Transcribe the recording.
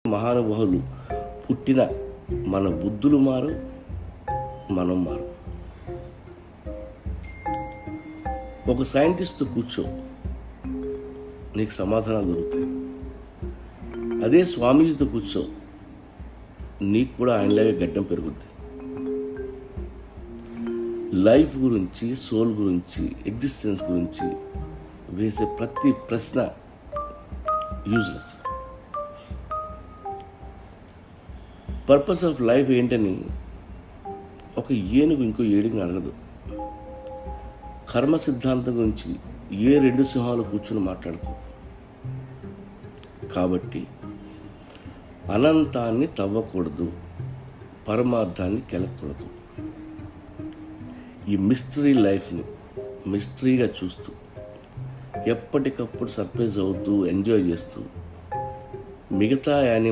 మహానుభావులు పుట్టిన మన బుద్ధులు మారు, మనం మారు. ఒక సైంటిస్ట్ కూర్చో, నీకు సమాధానాలు దొరుకుతాయి. అదే స్వామీజీతో కూర్చో, నీకు కూడా ఆయనలాగే గడ్డం పెరుగుద్ది. లైఫ్ గురించి, సోల్ గురించి, ఎగ్జిస్టెన్స్ గురించి వేసే ప్రతి ప్రశ్న యూజ్లెస్. పర్పస్ ఆఫ్ లైఫ్ ఏంటని ఒక ఏనుగు ఇంకో ఏనుగుని అడగదు. కర్మ సిద్ధాంతం గురించి ఏ రెండు సింహాలు కూర్చుని మాట్లాడుకో. కాబట్టి అనంతాన్ని తవ్వకూడదు, పరమార్థాన్ని కెలకూడదు. ఈ మిస్టరీ లైఫ్ని మిస్టరీగా చూస్తూ ఎప్పటికప్పుడు సర్ప్రైజ్ అవుతూ ఎంజాయ్ చేస్తూ మిగతా యానిమల్